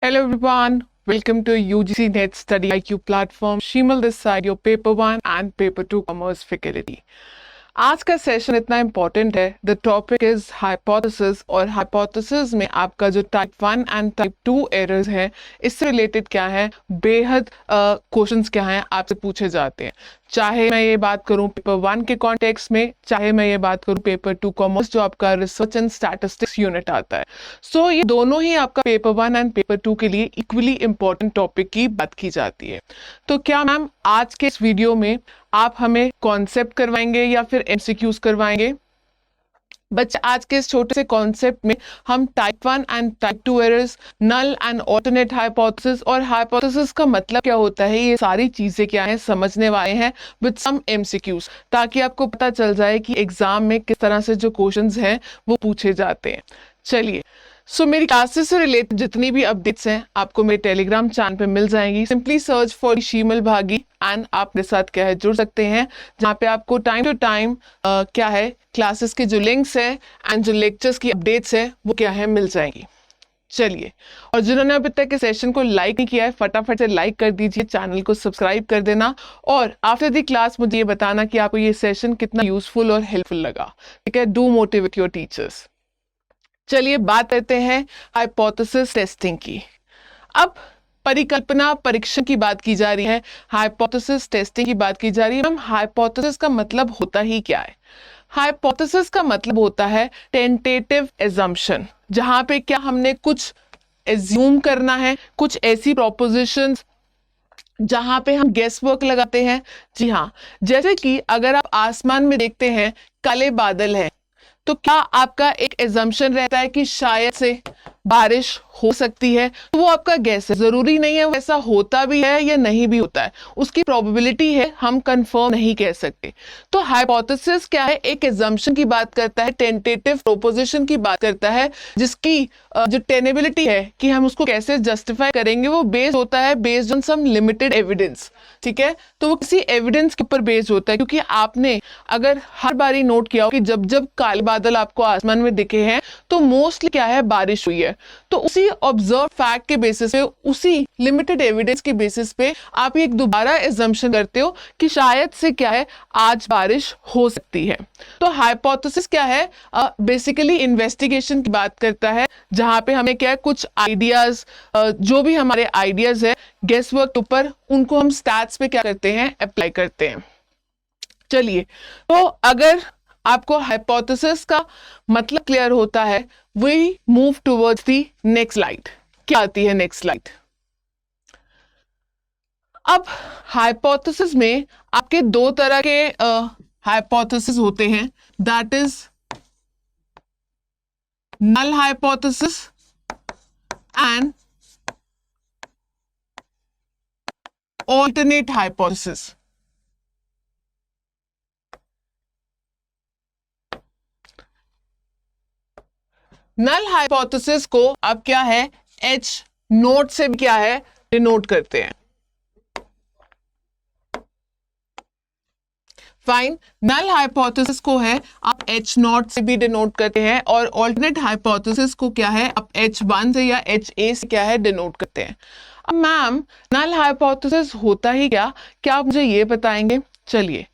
Hello everyone, welcome to UGC Net Study IQ platform. Shimal this side, your paper 1 and paper 2 commerce faculty. आज का session इतना important है. The topic is hypothesis और hypothesis में आपका जो type 1 and type 2 errors है इससे रिलेटेड क्या है, बेहद क्वेश्चंस क्या हैं आपसे पूछे जाते हैं. चाहे मैं ये बात करूं पेपर 1 के कॉन्टेक्स्ट में, चाहे मैं ये बात करूं पेपर 2 कॉमर्स जो आपका रिसर्च एंड स्टैटिस्टिक्स यूनिट आता है. सो ये दोनों ही आपका पेपर 1 एंड पेपर 2 के लिए इक्वली इंपॉर्टेंट टॉपिक की बात की जाती है. तो क्या मैम आज के इस वीडियो में आप हमें कॉन्सेप्ट करवाएंगे या फिर एमसीक्यूज करवाएंगे? बच्चे आज के इस छोटे से कॉन्सेप्ट में हम type 1 and type 2 errors, null and alternate hypothesis और हाइपोथेसिस का मतलब क्या होता है, ये सारी चीजें क्या हैं समझने वाले हैं विद सम एमसीक्यूज, ताकि आपको पता चल जाए कि एग्जाम में किस तरह से जो क्वेश्चंस हैं वो पूछे जाते हैं. चलिए, मेरी क्लासेस से रिलेटेड जितनी भी अपडेट्स हैं आपको मेरे टेलीग्राम चैनल पे मिल जाएंगी. सिंपली सर्च फॉर शीमल भागी एंड आप मेरे साथ क्या है जुड़ सकते हैं, जहाँ पे आपको टाइम टू टाइम क्या है क्लासेस के जो लिंक्स हैं एंड जो लेक्चर्स की अपडेट्स हैं वो क्या है मिल जाएंगी. चलिए, और जिन्होंने अभी तक इस सेशन को लाइक नहीं किया है फटाफट से लाइक कर दीजिए, चैनल को सब्सक्राइब कर देना और आफ्टर द क्लास मुझे ये बताना कि आपको ये सेशन कितना यूजफुल और हेल्पफुल लगा. ठीक है, डू मोटिवेट योर टीचर्स. चलिए बात करते हैं हाइपोथेसिस टेस्टिंग की. अब परिकल्पना परीक्षण की बात की जा रही है, हाइपोथेसिस टेस्टिंग की बात की जा रही है. मैम हाइपोथेसिस का मतलब होता ही क्या है? हाइपोथेसिस का मतलब होता है टेंटेटिव एजम्पशन, जहां पे क्या हमने कुछ एज्यूम करना है, कुछ ऐसी प्रोपोजिशंस जहां पे हम गेस वर्क लगाते हैं. जी हाँ, जैसे कि अगर आप आसमान में देखते हैं काले बादल हैं तो क्या आपका एक एजम्पशन रहता है कि शायद से बारिश हो सकती है, तो वो आपका गैस है. जरूरी नहीं है वैसा होता भी है या नहीं भी होता है, उसकी प्रोबेबिलिटी है, हम कंफर्म नहीं कह सकते. तो हाइपोथेसिस क्या है, एक एजम्पशन की बात करता है, टेंटेटिव प्रोपोजिशन की बात करता है, जिसकी जो टेनेबिलिटी है कि हम उसको कैसे जस्टिफाई करेंगे वो बेस्ड होता है based on some limited evidence. ठीक है, तो वो किसी एविडेंस के ऊपर बेस्ड होता है. क्योंकि आपने अगर हर बारी नोट किया हो कि जब जब काले बादल आपको आसमान में दिखे हैं तो मोस्टली क्या है बारिश हुई है. तो उसी ऑब्जर्व फैक्ट के बेसिस पे, उसी लिमिटेड एविडेंस के बेसिस पे आप एक दोबारा एजम्पशन करते हो कि शायद से क्या है आज बारिश हो सकती है. तो हाइपोथेसिस क्या है, बेसिकली इन्वेस्टिगेशन की बात करता है, जहां पे हमें क्या है कुछ आइडियाज, जो भी हमारे आइडियाज है गेस वर्क के ऊपर, उनको हम स्टैट्स पे क्या करते हैं अप्लाई करते हैं. चलिए, तो अगर आपको हाइपोथेसिस का मतलब क्लियर होता है, we move towards the next slide. क्या आती है नेक्स्ट स्लाइड? अब हाइपोथेसिस में आपके दो तरह के हाइपोथेसिस होते हैं, that is null hypothesis and alternate hypothesis. Null hypothesis को अब क्या है एच नोट से क्या है डिनोट करते हैं. फाइन, नल हाइपोथेसिस को है आप एच नॉट से भी डिनोट करते हैं और ऑल्टरनेट हाइपोथेसिस को क्या है आप H1 से या HA से क्या है डिनोट करते हैं. अब मैम नल हाइपोथेसिस होता ही क्या आप मुझे ये बताएंगे? चलिए,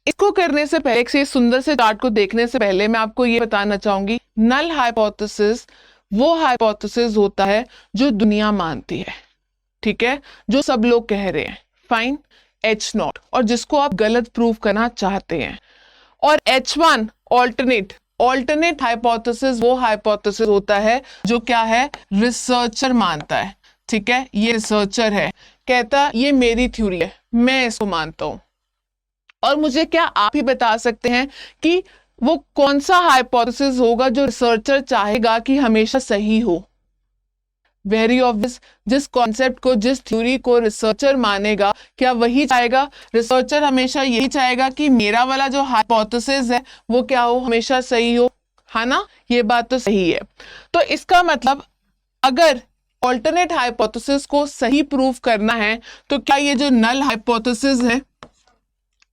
इसको करने से पहले, एक सुंदर से चार्ट को देखने से पहले मैं आपको ये बताना चाहूंगी, नल हाइपोथेसिस वो हाइपोथेसिस होता है जो दुनिया मानती है. ठीक है, जो सब लोग कह रहे हैं. फाइन, H नॉट, और जिसको आप गलत प्रूव करना चाहते हैं. और H1 ऑल्टरनेट हाइपोथेसिस वो हाइपोथेसिस होता है जो क्या है रिसर्चर मानता है. ठीक है, ये रिसर्चर है, कहता ये मेरी थ्योरी है, मैं इसको मानता हूं. और मुझे क्या आप ही बता सकते हैं कि वो कौन सा हाइपोथेसिस होगा जो रिसर्चर चाहेगा कि हमेशा सही हो? वेरी ऑब्वियस, जिस कॉन्सेप्ट को, जिस थ्योरी को रिसर्चर मानेगा, क्या वही चाहेगा? रिसर्चर हमेशा यही चाहेगा कि मेरा वाला जो हाइपोथेसिस है वो क्या हो, हमेशा सही हो, है ना? ये बात तो सही है. तो इसका मतलब अगर ऑल्टरनेट हाइपोथेसिस को सही प्रूव करना है तो क्या ये जो नल हाइपोथेसिस है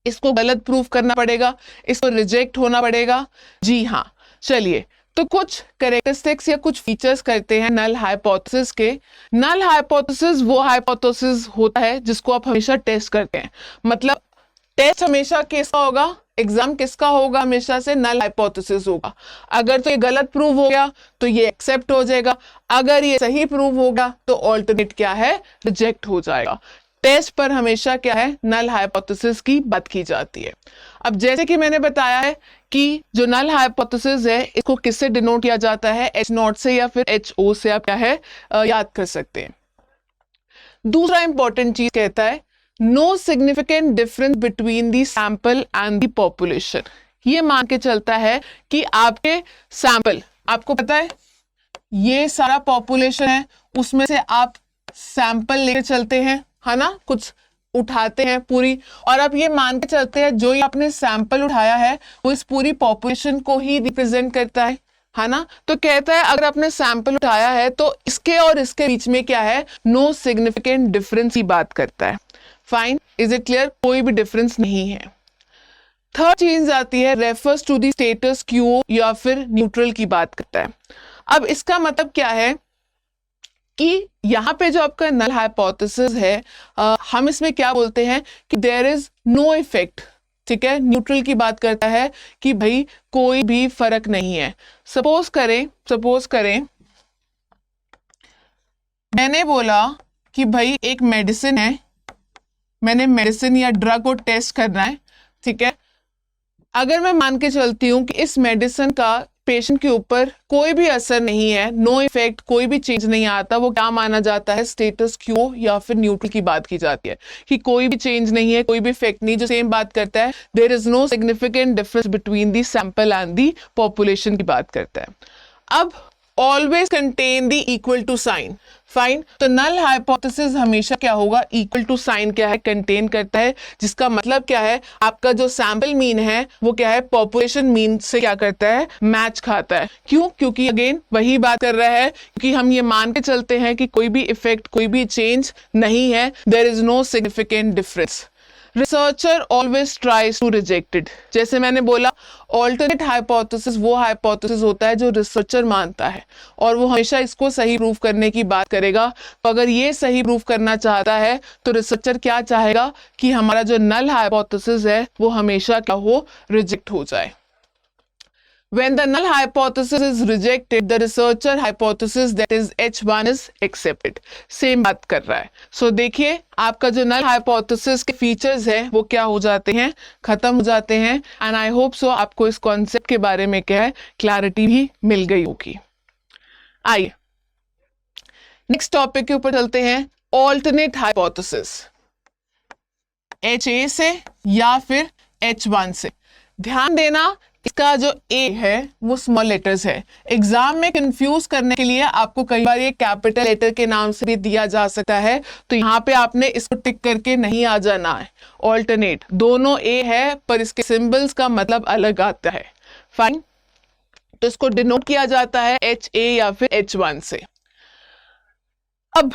इसको गलत प्रूफ करना पड़ेगा, इसको रिजेक्ट होना पड़ेगा? जी हाँ. चलिए, तो कुछ कैरेक्टरिस्टिक्स या कुछ फीचर्स करते हैं नल हाइपोथेसिस के। नल हाइपोथेसिस वो हाइपोथेसिस होता है जिसको आप हमेशा टेस्ट करते हैं। मतलब टेस्ट हमेशा किसका होगा, एग्जाम किसका होगा, हमेशा से नल हाइपोथेसिस होगा। अगर तो ये गलत प्रूव हो गया तो ये एक्सेप्ट हो जाएगा, अगर ये सही प्रूव होगा तो ऑल्टरनेट क्या है, रिजेक्ट हो जाएगा। टेस्ट पर हमेशा क्या है, नल हाइपोथेसिस की बात की जाती है। अब जैसे कि मैंने बताया है कि जो नल हाइपोथेसिस है इसको किससे डिनोट किया जाता है, H0 से या फिर HO से, आप क्या है याद कर सकते हैं। दूसरा इंपॉर्टेंट चीज कहता है no significant difference between the sample and the population. ये मान के चलता है कि आपके सैंपल, आपको पता है ये सारा पॉपुलेशन है, उसमें से आप सैंपल लेके चलते हैं, है ना, कुछ उठाते हैं पूरी, और आप ये मान के चलते हैं जो ये आपने सैंपल उठाया है वो इस पूरी पॉपुलेशन को ही रिप्रेजेंट करता है ना। तो कहता है अगर आपने सैंपल उठाया है तो इसके और इसके बीच में क्या है, नो सिग्निफिकेंट डिफरेंस की बात करता है। फाइन, इज इट क्लियर, कोई भी डिफरेंस नहीं है। थर्ड चीज आती है refers to the status quo या फिर न्यूट्रल की बात करता है। अब इसका मतलब क्या है कि यहाँ पे जो आपका नल हाइपोथेसिस है हम इसमें क्या बोलते हैं कि देयर इज नो इफेक्ट, ठीक है। न्यूट्रल की बात करता है कि भाई कोई भी फर्क नहीं है। सपोज करें मैंने बोला कि भाई एक मेडिसिन है, मैंने मेडिसिन या ड्रग को टेस्ट करना है, ठीक है। अगर मैं मान के चलती हूँ कि इस मेडिसिन का पेशेंट के ऊपर कोई भी असर नहीं है, नो इफेक्ट, कोई भी चेंज नहीं आता, वो क्या माना जाता है, स्टेटस क्यू या फिर न्यूट्रल की बात की जाती है कि कोई भी चेंज नहीं है, कोई भी इफेक्ट नहीं, जो सेम बात करता है there is no significant difference between the sample and the population की बात करता है। अब always contain the equal to sign. Fine, तो नल हाइपोथेसिस हमेशा क्या होगा, इक्वल टू साइन क्या है, कंटेन करता है, जिसका मतलब क्या है, आपका जो सैंपल मीन है वो क्या है, पॉपुलेशन मीन से क्या करता है, मैच खाता है। क्यों, क्योंकि अगेन वही बात कर रहा है, क्योंकि हम ये मान के चलते हैं कि कोई भी इफेक्ट, कोई भी चेंज नहीं है, there is no significant difference. Researcher always tries to reject it. जैसे मैंने बोला ऑल्टरनेट हाइपोथेसिस वो हाइपोथेसिस होता है जो रिसर्चर मानता है और वो हमेशा इसको सही प्रूव करने की बात करेगा। तो अगर ये सही प्रूव करना चाहता है तो रिसर्चर क्या चाहेगा कि हमारा जो नल हाइपोथेसिस है वो हमेशा क्या हो, रिजेक्ट हो जाए। When the null hypothesis is rejected, the researcher hypothesis that is H1 is accepted. Same बात कर रहा है। So देखिए आपका जो null hypothesis के फीचर्स हैं वो क्या हो जाते हैं, खत्म हो जाते हैं। एंड आई होप सो आपको इस कॉन्सेप्ट के बारे में क्या है, क्लैरिटी भी मिल गई होगी। आइए नेक्स्ट टॉपिक के ऊपर चलते हैं, ऑल्टरनेट हाइपोथेसिस, HA से या फिर H1 से। ध्यान देना इसका जो ए है वो स्मॉल लेटर्स है। एग्जाम में कंफ्यूज करने के लिए आपको कई बार ये कैपिटल लेटर के नाम से भी दिया जा सकता है, तो यहाँ पे आपने इसको टिक करके नहीं आ जाना है। ऑल्टरनेट दोनों ए है पर इसके सिंबल्स का मतलब अलग आता है। फाइन, तो इसको डिनोट किया जाता है HA या फिर H1 से। अब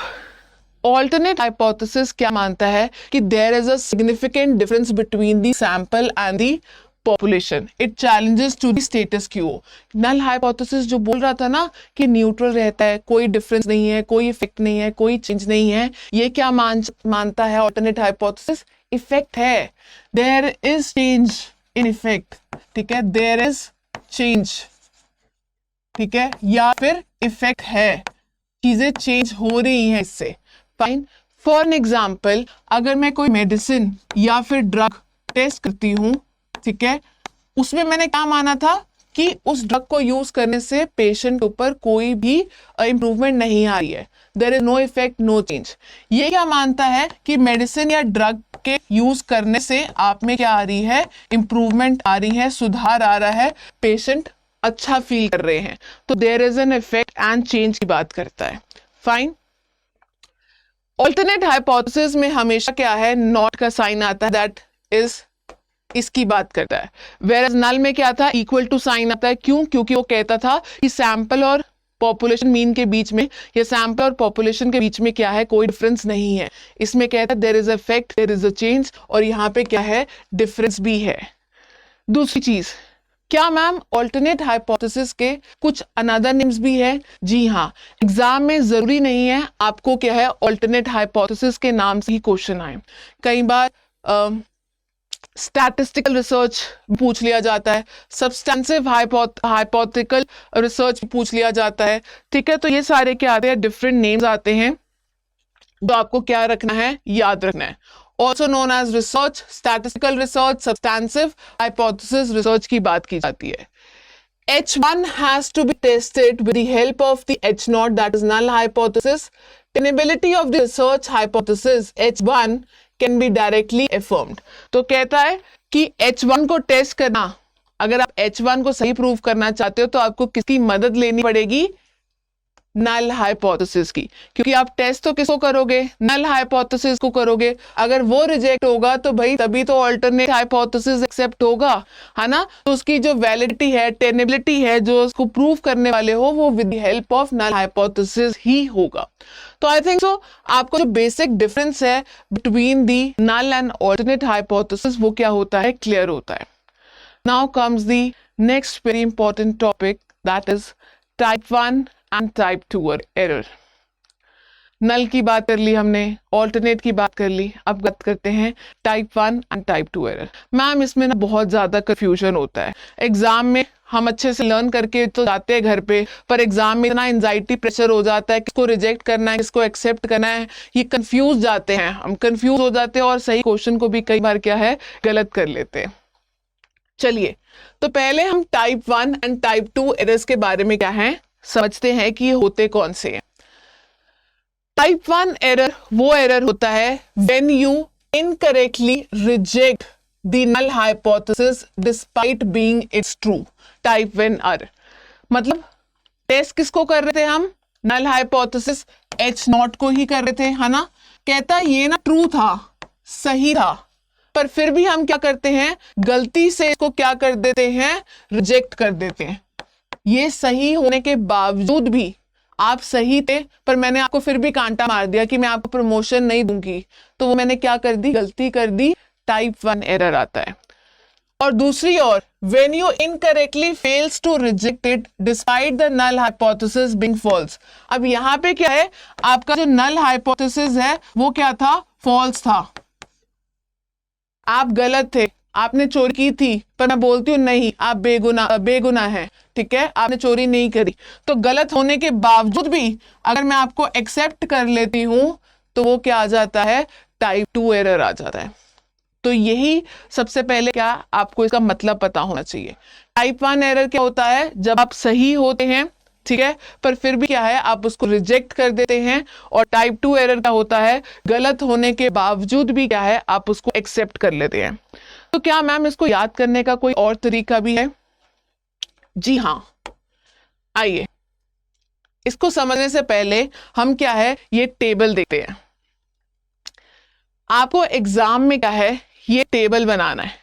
ऑल्टरनेट हाइपोथेसिस क्या मानता है कि there is a significant difference between the sample and the population, it challenges to the status quo. Null hypothesis जो बोल रहा था ना कि न्यूट्रल रहता है, कोई डिफरेंस नहीं है, कोई इफेक्ट नहीं है, कोई चेंज नहीं है, ये क्या मानता है ऑल्टरनेट हाइपोथेसिस, इफेक्ट है, there is change in effect, ठीक है, देयर इज चेंज, ठीक है, या फिर इफेक्ट है, चीजें चेंज हो रही हैं इससे। फाइन, फॉर एन एग्जाम्पल अगर मैं कोई मेडिसिन या फिर ड्रग टेस्ट करती हूँ, ठीक है, उसमें मैंने क्या माना था कि उस ड्रग को यूज करने से पेशेंट के ऊपर कोई भी इंप्रूवमेंट नहीं आ रही है, there is no effect, no change. ये क्या मानता है कि मेडिसिन या ड्रग के यूज करने से आप में क्या आ रही है, इंप्रूवमेंट आ रही है, सुधार आ रहा है, पेशेंट अच्छा फील कर रहे हैं, तो there is an effect and change की बात करता है। फाइन, ऑल्टरनेट हाइपोथेसिस में हमेशा क्या है, नॉट का साइन आता है, दैट इज इसकी बात करता है। वेयर नल में क्या था, इक्वल टू साइन आता है। क्यों, क्योंकि वो कहता था कि सैंपल और पॉपुलेशन मीन के बीच में या सैंपल और पॉपुलेशन के बीच में क्या है, कोई डिफरेंस नहीं है। इसमें कहता है there is effect, there is a change, और यहाँ पे क्या है, डिफरेंस भी है। दूसरी चीज क्या मैम ऑल्टरनेट हाइपोथेसिस के कुछ अनदर नेम्स भी है? जी हाँ, एग्जाम में जरूरी नहीं है आपको क्या है ऑल्टरनेट हाइपोथेसिस के नाम से ही क्वेश्चन आए। कई बार स्टैटिस्टिकल रिसर्च पूछ लिया जाता है, सब्सटेंसिव हाइपोथेटिकल रिसर्च पूछ लिया जाता है। ठीक है, तो ये सारे क्या आते हैं, डिफरेंट नेम्स आते हैं जो आपको क्या रखना है, याद रखना है। Also known as research, statistical research, substantive hypothesis research की बात की जाती है। H1 has to be tested with the help of the H0, that is null hypothesis. Tenability of the research hypothesis H1 can be directly affirmed. तो कहता है कि H1 को टेस्ट करना, अगर आप H1 को सही प्रूव करना चाहते हो तो आपको किसकी मदद लेनी पड़ेगी, नल हाइपोथेसिस की। क्योंकि आप टेस्ट तो किसको करोगे, नल हाइपोथेसिस को करोगे। अगर वो रिजेक्ट होगा तो भाई तभी तो ऑल्टरनेट हाइपोथेसिस एक्सेप्ट होगा, है ना। तो उसकी जो वैलिडिटी है, टेनेबिलिटी है, जो उसको प्रूव करने वाले हो, वो with the help of null hypothesis ही होगा। तो आई थिंक सो आपको जो बेसिक डिफरेंस है between the null and alternate hypothesis वो क्या होता है, क्लियर होता है। Now comes the next very important topic, that is type 1 and type 2 error. Null की बात कर ली हमने, ऑल्टरनेट की बात कर ली, अब बात करते हैं type 1 and type 2 error. Ma'am इसमें ना बहुत ज्यादा कंफ्यूजन होता है। एग्जाम में हम अच्छे से लर्न करके तो जाते हैं घर पे, पर एग्जाम में इतना एंजाइटी प्रेशर हो जाता है, किसको रिजेक्ट करना है, किसको एक्सेप्ट करना है, ये कंफ्यूज जाते हैं, हम कंफ्यूज हो जाते हैं और सही क्वेश्चन को भी कई बार क्या है, गलत कर लेते हैं। चलिए, तो पहले हम टाइप 1 एंड टाइप 2 एरर्स के बारे में क्या है समझते हैं कि ये होते कौन से हैं। टाइप 1 एरर वो एरर होता है when you incorrectly reject the null hypothesis despite being it's true. Type 1 error मतलब टेस्ट किसको कर रहे थे हम, नल हाइपोथेसिस H0 को ही कर रहे थे, है ना। कहता ये ना ट्रू था, सही था, पर फिर भी हम क्या करते हैं, गलती से इसको क्या कर देते हैं, रिजेक्ट कर देते हैं। ये सही होने के बावजूद भी, आप सही थे पर मैंने आपको फिर भी कांटा मार दिया कि मैं आपको प्रमोशन नहीं दूंगी, तो वो मैंने क्या कर दी, गलती कर दी, टाइप 1 एरर आता है। और दूसरी ओर when you incorrectly fails to reject it despite the null hypothesis being false. अब यहाँ पे क्या है, आपका जो नल हाइपोथेसिस है वो क्या था, फॉल्स था, आप गलत थे, आपने चोरी की थी, पर मैं बोलती हूँ नहीं, आप बेगुनाह हैं, ठीक है, आपने चोरी नहीं करी। तो गलत होने के बावजूद भी अगर मैं आपको एक्सेप्ट कर लेती हूं तो वो क्या आ जाता है, टाइप 2 एरर आ जाता है। तो यही सबसे पहले क्या आपको इसका मतलब पता होना चाहिए। टाइप 1 एरर क्या होता है, जब आप सही होते हैं, ठीक है, पर फिर भी क्या है, आप उसको रिजेक्ट कर देते हैं। और टाइप 2 एरर क्या होता है, गलत होने के बावजूद भी क्या है, आप उसको एक्सेप्ट कर लेते हैं। तो क्या मैम इसको याद करने का कोई और तरीका भी है? जी हाँ, आइए इसको समझने से पहले हम क्या है, ये टेबल देखते हैं। आपको एग्जाम में क्या है, ये टेबल बनाना है,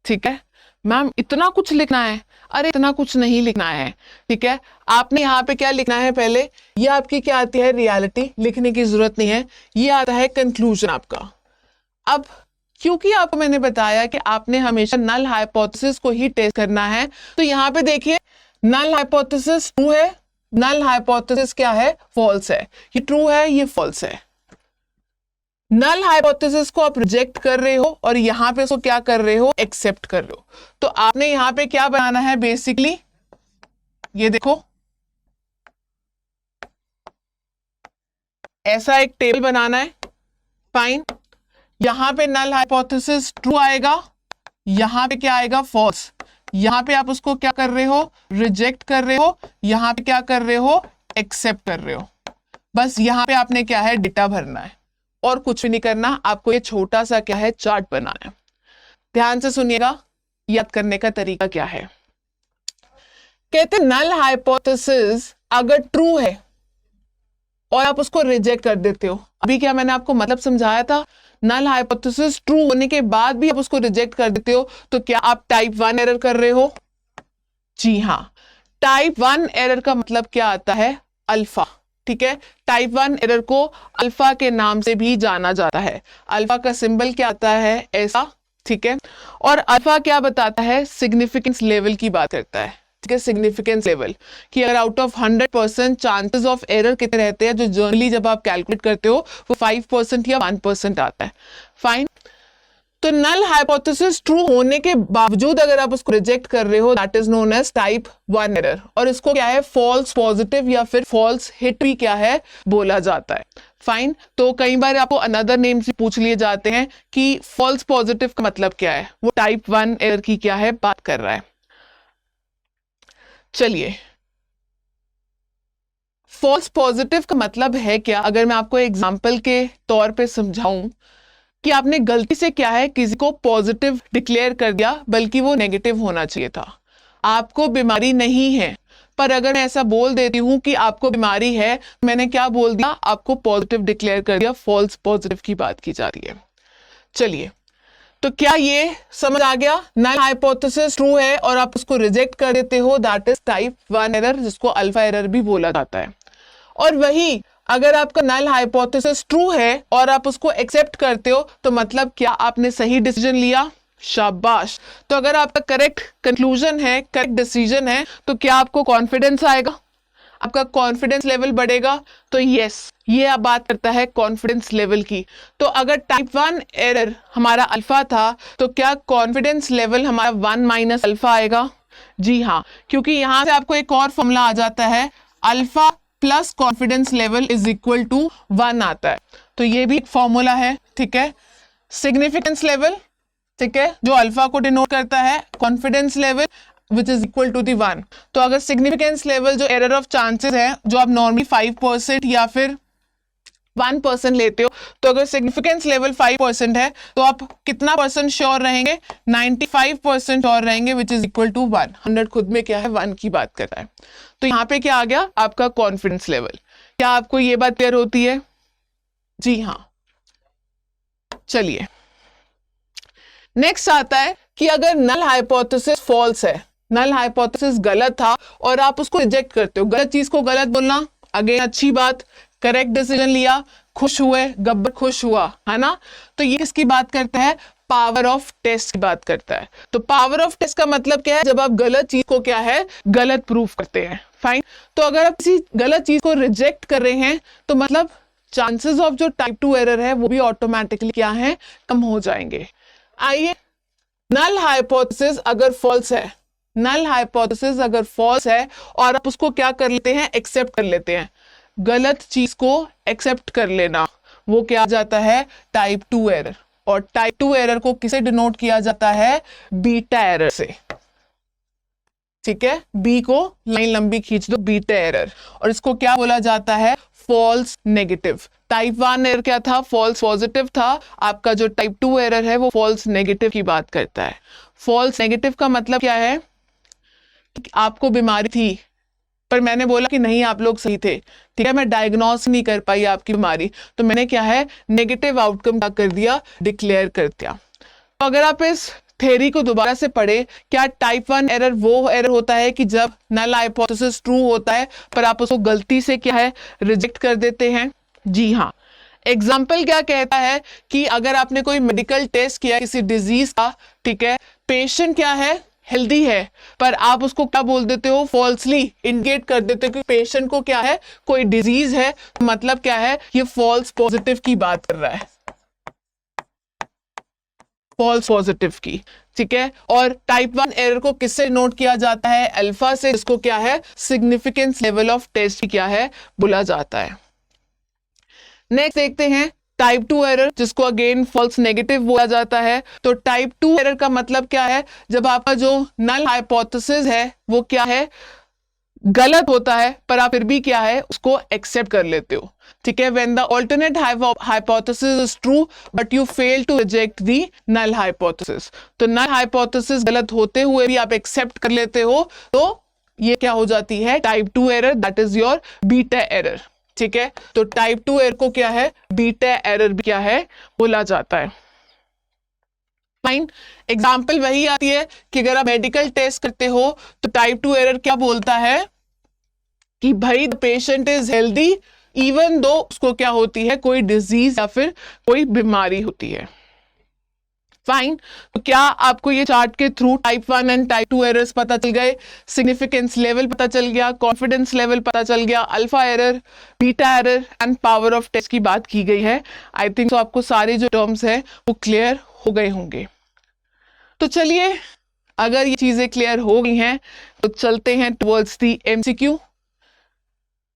ठीक है। मैम इतना कुछ लिखना है, अरे इतना कुछ नहीं लिखना है, ठीक है। आपने यहाँ पे क्या लिखना है, पहले ये आपकी क्या आती है, रियलिटी, लिखने की जरूरत नहीं है, ये आता है कंक्लूजन आपका। अब क्योंकि आपको मैंने बताया कि आपने हमेशा नल हाइपोथेसिस को ही टेस्ट करना है, तो यहाँ पे देखिए नल हाइपोथेसिस ट्रू है, नल हाइपोथेसिस क्या है, फॉल्स है। ये ट्रू है, ये फॉल्स है। नल हाइपोथेसिस को आप रिजेक्ट कर रहे हो और यहां पे उसको क्या कर रहे हो, एक्सेप्ट कर रहे हो। तो आपने यहां पे क्या बनाना है, बेसिकली ये देखो, ऐसा एक टेबल बनाना है, फाइन। यहां पे नल हाइपोथेसिस ट्रू आएगा, यहां पे क्या आएगा, फॉल्स। यहां पे आप उसको क्या कर रहे हो, रिजेक्ट कर रहे हो, यहां पे क्या कर रहे हो, एक्सेप्ट कर रहे हो। बस यहां पे आपने क्या है, डेटा भरना है और कुछ भी नहीं करना। आपको ये छोटा सा क्या है, चार्ट बनाना है। ध्यान से सुनिएगा, याद करने का तरीका क्या है। कहते नल हाइपोथेसिस अगर ट्रू है और आप उसको रिजेक्ट कर देते हो, अभी क्या मैंने आपको मतलब समझाया था, नल हाइपोथेसिस ट्रू होने के बाद भी आप उसको रिजेक्ट कर देते हो, तो क्या आप टाइप 1 एरर कर रहे हो? जी हाँ, टाइप 1 एरर का मतलब क्या आता है, अल्फा, ठीक है। टाइप 1 एरर को अल्फा के नाम से भी जाना जाता है। अल्फा का सिंबल क्या आता है, ऐसा, ठीक है। और अल्फा क्या बताता है, सिग्निफिकेंस लेवल की बात करता है, ठीक है, सिग्निफिकेंस लेवल कि अगर out of 100% chances of error कितने रहते हैं, जो जनरली जब आप कैलकुलेट करते हो वो 5% या 1% आता है। फाइन। तो नल हाइपोथेसिस ट्रू होने के बावजूद अगर आप उसको रिजेक्ट कर रहे हो, that is known as type 1 error. और इसको क्या है, फॉल्स पॉजिटिव या फिर फॉल्स हिट भी क्या है बोला जाता है। फाइन। तो कई बार आपको अनदर नेम से पूछ लिए जाते हैं कि फॉल्स पॉजिटिव का मतलब क्या है, वो टाइप 1 एरर की क्या है बात कर रहा है। चलिए, फॉल्स पॉजिटिव का मतलब है क्या, अगर मैं आपको एग्जांपल के तौर पे समझाऊं कि आपने गलती से क्या है किसी को पॉजिटिव डिक्लेयर कर दिया, बल्कि वो नेगेटिव होना चाहिए था। आपको बीमारी नहीं है, पर अगर मैं ऐसा बोल देती हूं कि आपको बीमारी है, मैंने क्या बोल दिया, आपको पॉजिटिव डिक्लेयर कर दिया, फॉल्स पॉजिटिव की बात की जा रही है। चलिए, तो क्या ये समझ आ गया, नल हाइपोथेसिस ट्रू है और आप उसको रिजेक्ट कर देते हो, दैट इज टाइप 1 एरर, जिसको अल्फा एरर भी बोला जाता है। और वही अगर आपका नल हाइपोथेसिस ट्रू है और आप उसको एक्सेप्ट करते हो, तो मतलब क्या, आपने सही डिसीजन लिया, शाबाश। तो अगर आपका करेक्ट कंक्लूजन है, करेक्ट डिसीजन है, तो क्या आपको कॉन्फिडेंस आएगा, आपका कॉन्फिडेंस लेवल बढ़ेगा। तो यस, ये अब बात करता है कॉन्फिडेंस लेवल की। तो अगर टाइप 1 एरर हमारा अल्फा था, तो क्या कॉन्फिडेंस लेवल हमारा 1 माइनस अल्फा आएगा? जी हाँ, क्योंकि यहां से आपको एक और फॉर्मूला आ जाता है, alpha plus confidence level is equal to 1 आता है। तो ये भी एक फॉर्मूला है, ठीक है। सिग्निफिकेंस लेवल, ठीक है, जो अल्फा को डिनोट करता है, confidence level which is equal to the 1। तो अगर सिग्निफिकेंस लेवल जो एरर ऑफ चांसेस है, जो आप नॉर्मली 5% या फिर 1% लेते हो, तो अगर सिग्निफिकेंस लेवल 5% है, तो आप कितना परसेंट श्योर रहेंगे, 95% श्योर रहेंगे, विच इज इक्वल टू 1। 100 खुद में क्या है, 1 की बात कर रहा है। तो यहाँ पे क्या आ गया, आपका कॉन्फिडेंस लेवल। क्या आपको ये बात क्लियर होती है? जी हाँ। चलिए, नेक्स्ट आता है कि अगर नल हाइपोथेसिस फॉल्स है, नल हाइपोथेसिस गलत था और आप उसको रिजेक्ट करते हो, गलत चीज को गलत बोलना, अगेन अच्छी बात, करेक्ट डिसीजन लिया, खुश हुए, गब्बर खुश हुआ, है ना। तो ये किसकी बात करता है, पावर ऑफ टेस्ट की बात करता है। तो पावर ऑफ टेस्ट का मतलब क्या है, जब आप गलत चीज को क्या है, गलत प्रूफ करते हैं। फाइन। तो अगर आप किसी गलत चीज को रिजेक्ट कर रहे हैं, तो मतलब चांसेस ऑफ जो टाइप 2 एरर है वो भी ऑटोमेटिकली क्या है, कम हो जाएंगे। आइए, नल हाइपोथेसिस अगर फॉल्स है, नल हाइपोथेसिस अगर फॉल्स है और आप उसको क्या कर लेते हैं, एक्सेप्ट कर लेते हैं, गलत चीज को एक्सेप्ट कर लेना, वो क्या आ जाता है, टाइप 2 एरर। और टाइप 2 एरर को किसे डिनोट किया जाता है, बीटा एरर से, ठीक है। बी को लाइन लंबी खींच दो, बीटा एरर। और इसको क्या बोला जाता है, फॉल्स नेगेटिव। टाइप 1 एरर क्या था, फॉल्स पॉजिटिव था। आपका जो टाइप 2 एरर है वो फॉल्स नेगेटिव की बात करता है। फॉल्स नेगेटिव का मतलब क्या है, कि आपको बीमारी थी पर मैंने बोला कि नहीं आप लोग सही थे, ठीक है, मैं डायग्नोस नहीं कर पाई आपकी बीमारी, तो मैंने क्या है, नेगेटिव आउटकम क्या कर दिया, डिक्लेयर कर दिया। तो अगर आप इस थ्योरी को दोबारा से पढ़े, क्या टाइप 1 एरर वो एरर होता है कि जब नल हाइपोथेसिस ट्रू होता है पर आप उसको गलती से क्या है, रिजेक्ट कर देते हैं? जी हाँ। एग्जाम्पल क्या कहता है कि अगर आपने कोई मेडिकल टेस्ट किया किसी डिजीज का, ठीक है, पेशेंट क्या है, हेल्दी है, पर आप उसको क्या बोल देते हो, फॉल्सली इंडिकेट कर देते हो कि पेशेंट को क्या है, कोई डिजीज है, मतलब क्या है, ये फॉल्स पॉजिटिव की बात कर रहा है, फॉल्स पॉजिटिव की, ठीक है। और टाइप 1 एरर को किससे नोट किया जाता है, अल्फा से, इसको क्या है, सिग्निफिकेंस लेवल ऑफ टेस्ट क्या है बोला जाता है। नेक्स्ट देखते हैं टाइप 2 एरर, जिसको अगेन फॉल्स नेगेटिव बोला जाता है। तो टाइप 2 एरर का मतलब क्या है, जब आपका जो नल हाइपोथेसिस है वो क्या है, गलत होता है, पर आप फिर भी क्या है, उसको एक्सेप्ट कर लेते हो, ठीक है। When the alternate hypothesis is true but you fail to reject the null hypothesis. तो नल हाइपोथेसिस गलत होते हुए भी आप एक्सेप्ट कर लेते हो, तो ये क्या हो जाती है, type 2 error, that is your beta error, ठीक है। तो टाइप 2 एरर को क्या है, बीटा एरर भी क्या है बोला जाता है। फाइन। एग्जाम्पल वही आती है कि अगर आप मेडिकल टेस्ट करते हो तो टाइप 2 एरर क्या बोलता है कि भाई the patient is healthy even though उसको क्या होती है, कोई डिजीज या फिर कोई बीमारी होती है। फाइन। तो क्या आपको ये चार्ट के through type 1 and type 2 errors पता चल गए, सिग्निफिकेंस लेवल पता चल गया, कॉन्फिडेंस लेवल पता चल गया, alpha error, beta error and power of test की बात की गई है। आई थिंक तो आपको सारे जो टर्म्स हैं वो क्लियर हो गए होंगे। तो चलिए, अगर ये चीजें क्लियर हो गई हैं तो चलते हैं towards the MCQ.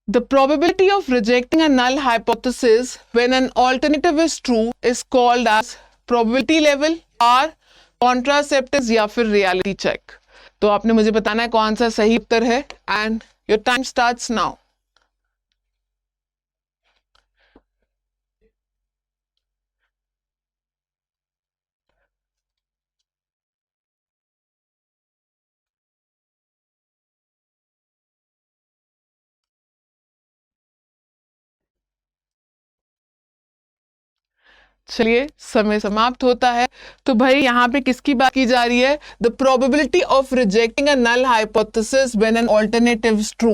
The probability of rejecting a null hypothesis when an alternative is true is called as probability level or contraceptives या फिर reality check। तो आपने मुझे बताना है कौन सा सही उत्तर है and your time starts now। चलिए, समय समाप्त होता है। तो भाई यहाँ पे किसकी बात की जा रही है? The probability of rejecting a null hypothesis when an alternative is true.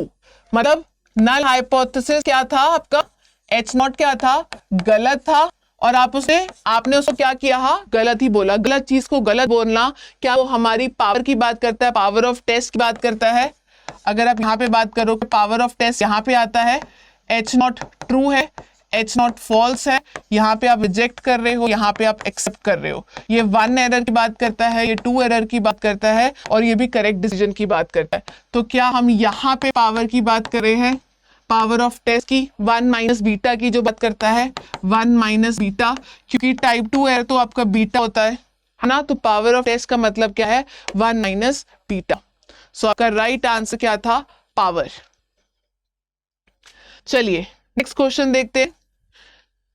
मतलब नल हाइपोथेसिस क्या था आपका? एच नॉट क्या था? गलत था। और आपने उसको क्या किया? गलत ही बोला। गलत चीज को गलत बोलना क्या वो हमारी पावर की बात करता है, पावर ऑफ टेस्ट की बात करता है? अगर आप यहाँ पे बात करो कि पावर ऑफ टेस्ट यहाँ पे आता है, एच नॉट ट्रू है, एच नॉट फॉल्स है, यहाँ पे आप रिजेक्ट कर रहे हो, यहाँ पे आप एक्सेप्ट कर रहे हो। ये 1 एरर की बात करता है, ये 2 एरर की बात करता है और ये भी करेक्ट डिसीजन की बात करता है। तो क्या हम यहाँ पे पावर की बात कर रहे हैं? पावर ऑफ टेस्ट की 1 माइनस बीटा की जो बात करता है, 1 माइनस बीटा, क्योंकि टाइप 2 एरर तो आपका बीटा होता है ना। तो पावर ऑफ टेस्ट का मतलब क्या है? 1 माइनस बीटा। सो आपका राइट आंसर क्या था? पावर। चलिए नेक्स्ट क्वेश्चन देखते हैं।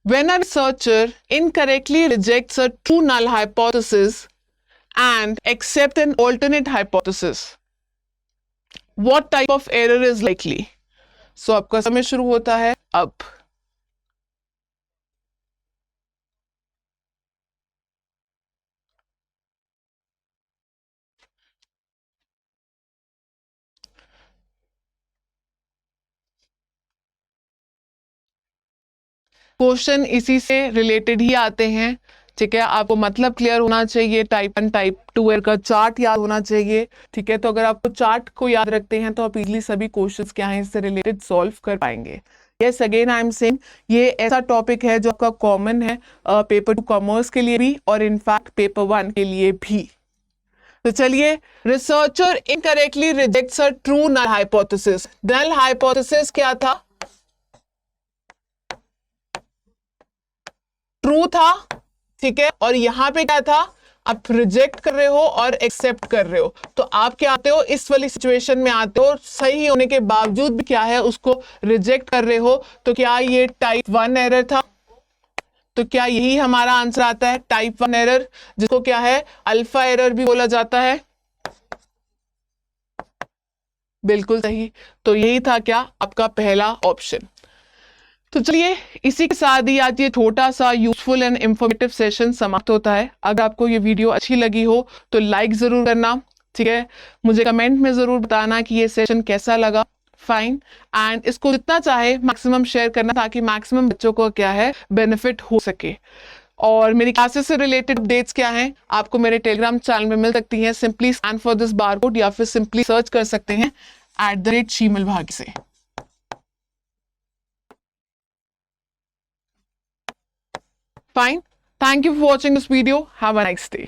When a researcher incorrectly rejects a true null hypothesis and accepts an alternate hypothesis, what type of error is likely? So आपका समय शुरू होता है अब। क्वेश्चन इसी से रिलेटेड ही आते हैं, ठीक है। आपको मतलब क्लियर होना चाहिए, टाइप 1 टाइप 2 एरर का चार्ट याद होना चाहिए, ठीक है। तो अगर आपको चार्ट को याद रखते हैं तो आप इजीली सभी क्वेश्चंस क्या हैं इससे रिलेटेड सॉल्व कर पाएंगे। Yes, again I am saying ये ऐसा टॉपिक है जो आपका कॉमन है पेपर 2 कॉमर्स के लिए भी और इनफैक्ट पेपर 1 के लिए भी। तो चलिए, researcher incorrectly rejects a true null hypothesis. Null hypothesis क्या था? ट्रू था, ठीक है। और यहां पे क्या था? आप रिजेक्ट कर रहे हो और एक्सेप्ट कर रहे हो। तो आप क्या आते हो? इस वाली सिचुएशन में आते हो, सही होने के बावजूद भी क्या है उसको रिजेक्ट कर रहे हो। तो क्या ये टाइप 1 एरर था? तो क्या यही हमारा आंसर आता है, टाइप 1 एरर, जिसको क्या है अल्फा एरर भी बोला जाता है। बिल्कुल सही। तो यही था क्या आपका पहला ऑप्शन। तो चलिए, इसी के साथ ही आज ये छोटा सा यूजफुल एंड इंफॉर्मेटिव सेशन समाप्त होता है। अगर आपको ये वीडियो अच्छी लगी हो तो लाइक जरूर करना, ठीक है। मुझे कमेंट में जरूर बताना कि ये सेशन कैसा लगा। फाइन। एंड इसको जितना चाहे मैक्सिमम शेयर करना ताकि मैक्सिमम बच्चों को क्या है बेनिफिट हो सके। और मेरी क्लासेस से रिलेटेड अपडेट्स क्या हैं आपको मेरे टेलीग्राम चैनल में मिल सकती हैं। Simply scan for this barcode या फिर सिंपली सर्च कर सकते हैं @शीमल भाग्य से। Fine. Thank you for watching this video. Have a nice day.